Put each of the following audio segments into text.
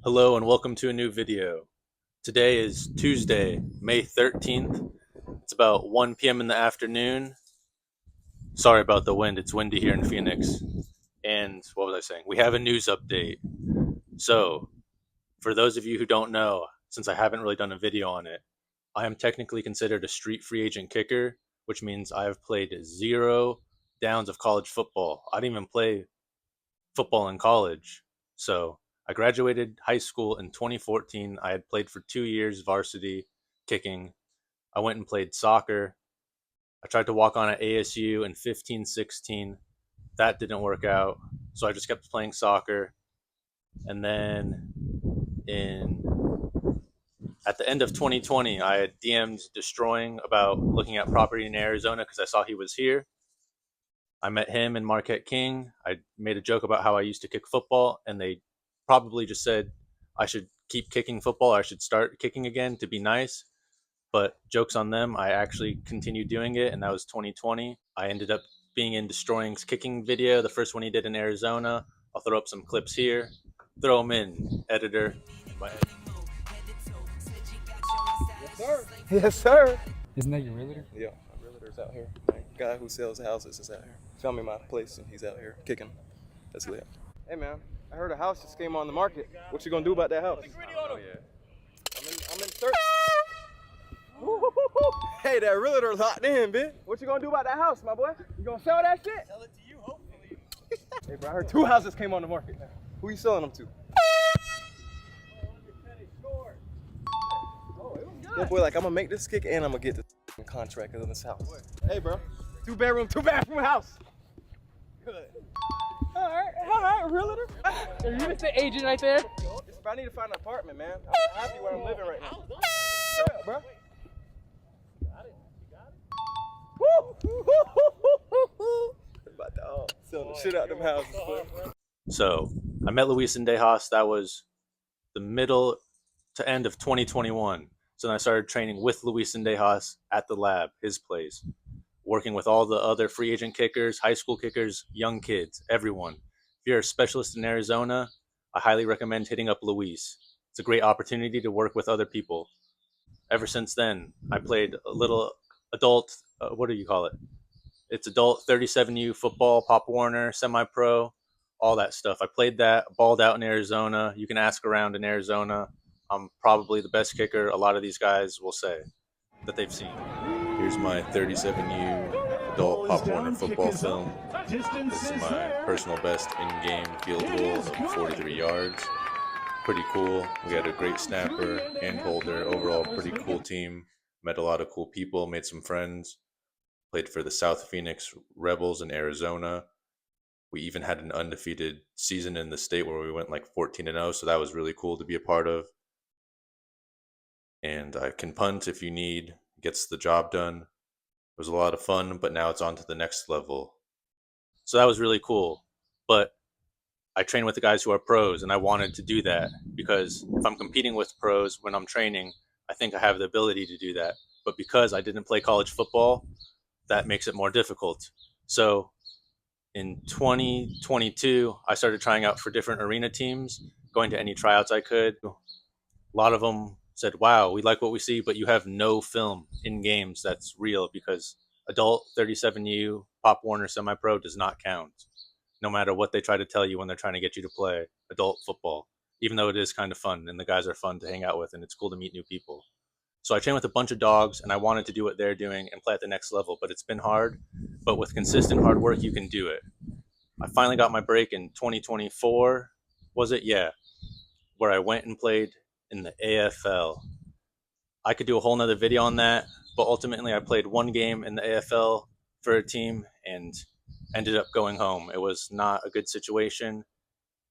Hello and welcome to a new video. Today is Tuesday, May 13th. It's about 1 p.m. in the afternoon. Sorry about the wind, it's windy here in Phoenix. And what was I saying? We have a news update. So, for those of you who don't know, since I haven't really done a video on it, I am technically considered a street free agent kicker, which means I have played 0 downs of college football. I didn't even play football in college. So, I graduated high school in 2014. I had played for 2 years varsity kicking. I went and played soccer. I tried to walk on at ASU in 15-16. That didn't work out. So I just kept playing soccer. And then in at the end of 2020, I had DM'd Destroying about looking at property in Arizona because I saw he was here. I met him and Marquette King. I made a joke about how I used to kick football, and they probably just said I should keep kicking football. I should start kicking again to be nice. But jokes on them, I actually continued doing it, and that was 2020. I ended up being in Destroying's kicking video, the first one he did in Arizona. I'll throw up some clips here. Throw them in, editor. Yes, sir. Yes, sir. Isn't that your realtor? Yeah, my realtor's out here. My guy who sells houses is out here. Found me my place and he's out here kicking. That's lit. Hey man, I heard a house just came on the market. What you gonna do about that house? Oh, yeah. I'm in search. Hey, that realtor locked in, bitch. What you gonna do about that house, my boy? You gonna sell that shit? Sell it to you, hopefully. Hey bro, I heard 2 houses came on the market. Who you selling them to? Yeah, boy, like I'm gonna make this kick and I'm gonna get the contract in this house. Hey, bro, 2-bedroom, 2-bathroom house. Good. All right, realtor. Are you the agent right there? I need to find an apartment, man. I'm happy where I'm living right now. Yeah, bro. Got it. You got it. Woo! About to selling the shit out them houses, boy. So I met Luis Zendejas. That was the middle to end of 2021. So then I started training with Luis Zendejas at the lab, his place, working with all the other free agent kickers, high school kickers, young kids, everyone. If you're a specialist in Arizona, I highly recommend hitting up Luis. It's a great opportunity to work with other people. Ever since then, I played a little adult, what do you call it? It's adult 37U football, Pop Warner, semi-pro, all that stuff. I played that, balled out in Arizona. You can ask around in Arizona. I'm probably the best kicker. A lot of these guys will say that they've seen. Here's my 37U adult Pop Warner football film. This is my personal best in-game field goal of 43 yards. Pretty cool. We had a great snapper, hand holder, overall pretty cool team. Met a lot of cool people, made some friends. Played for the South Phoenix Rebels in Arizona. We even had an undefeated season in the state where we went like 14-0, so that was really cool to be a part of. And I can punt if you need, gets the job done. It was a lot of fun, but now it's on to the next level. So that was really cool. But I train with the guys who are pros, and I wanted to do that because if I'm competing with pros when I'm training, I think I have the ability to do that. But because I didn't play college football, that makes it more difficult. So in 2022, I started trying out for different arena teams, going to any tryouts I could. A lot of them said, wow, we like what we see, but you have no film in games that's real because adult 37U Pop Warner semi-pro does not count, no matter what they try to tell you when they're trying to get you to play adult football, even though it is kind of fun and the guys are fun to hang out with and it's cool to meet new people. So I train with a bunch of dogs and I wanted to do what they're doing and play at the next level, but it's been hard. But with consistent hard work, you can do it. I finally got my break in 2024, was it? Yeah, where I went and played in the AFL. I could do a whole nother video on that, but ultimately I played one game in the AFL for a team and ended up going home. It was not a good situation.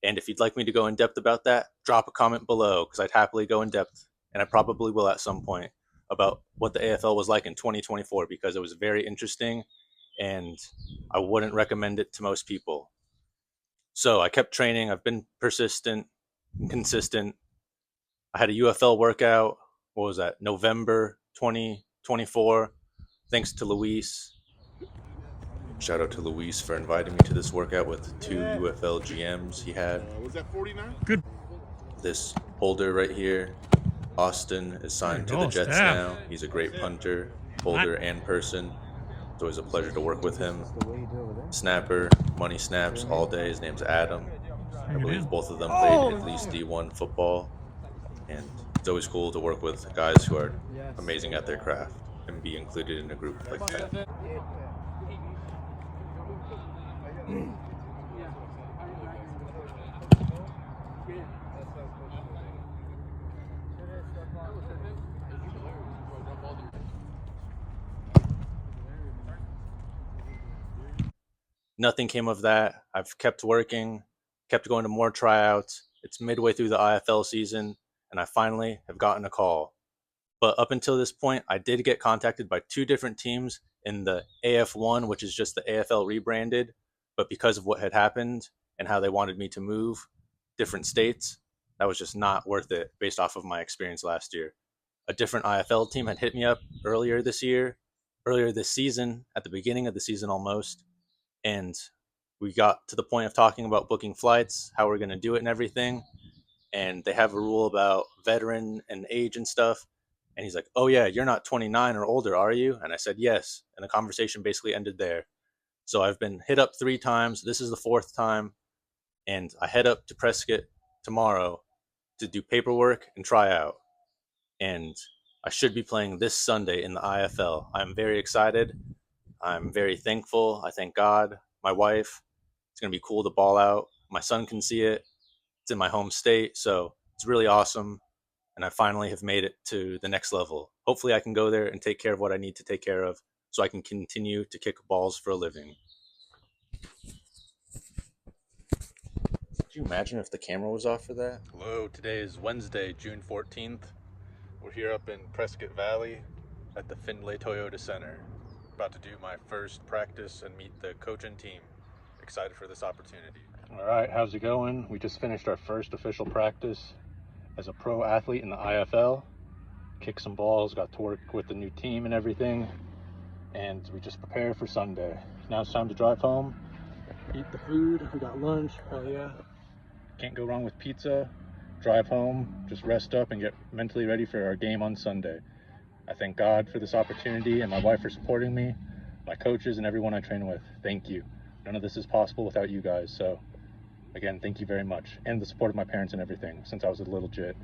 And if you'd like me to go in depth about that, drop a comment below because I'd happily go in depth, and I probably will at some point, about what the AFL was like in 2024 because it was very interesting and I wouldn't recommend it to most people. So I kept training. I've been persistent and consistent. I had a UFL workout. What was that? November 2024. Thanks to Luis. Shout out to Luis for inviting me to this workout with 2 UFL GMs he had. Was that 49? This Holder right here. Austin is signed to the Jets Steph. now. He's a great punter, holder, and person. It's always a pleasure to work with him. Snapper, money snaps all day. His name's Adam. I believe both of them played at least D1 football. And it's always cool to work with guys who are amazing at their craft and be included in a group like that. Nothing came of that. I've kept working, kept going to more tryouts. It's midway through the IFL season, and I finally have gotten a call. But up until this point, I did get contacted by two different teams in the AF1, which is just the AFL rebranded. But because of what had happened and how they wanted me to move different states, that was just not worth it based off of my experience last year. A different IFL team had hit me up earlier this season, at the beginning of the season almost, and we got to the point of talking about booking flights, how we're going to do it and everything. And they have a rule about veteran and age and stuff. And he's like, "Oh yeah, you're not 29 or older, are you?" And I said, "Yes." And the conversation basically ended there. So I've been hit up 3 times. This is the 4th time. And I head up to Prescott tomorrow to do paperwork and try out. And I should be playing this Sunday in the IFL. I'm very excited. I'm very thankful. I thank God, my wife. It's going to be cool to ball out. My son can see it. It's in my home state, so it's really awesome. And I finally have made it to the next level. Hopefully I can go there and take care of what I need to take care of so I can continue to kick balls for a living. Could you imagine if the camera was off for that? Hello, today is Wednesday, June 14th. We're here up in Prescott Valley at the Findlay Toyota Center. About to do my first practice and meet the coach and team. Excited for this opportunity. All right, how's it going? We just finished our first official practice as a pro athlete in the IFL. Kicked some balls, got to work with the new team and everything, and we just prepared for Sunday. Now it's time to drive home, eat the food. We got lunch. Hell yeah. Can't go wrong with pizza. Drive home, just rest up and get mentally ready for our game on Sunday. I thank God for this opportunity and my wife for supporting me, my coaches, and everyone I train with. Thank you. None of this is possible without you guys. So again, thank you very much. And the support of my parents and everything since I was a little jit.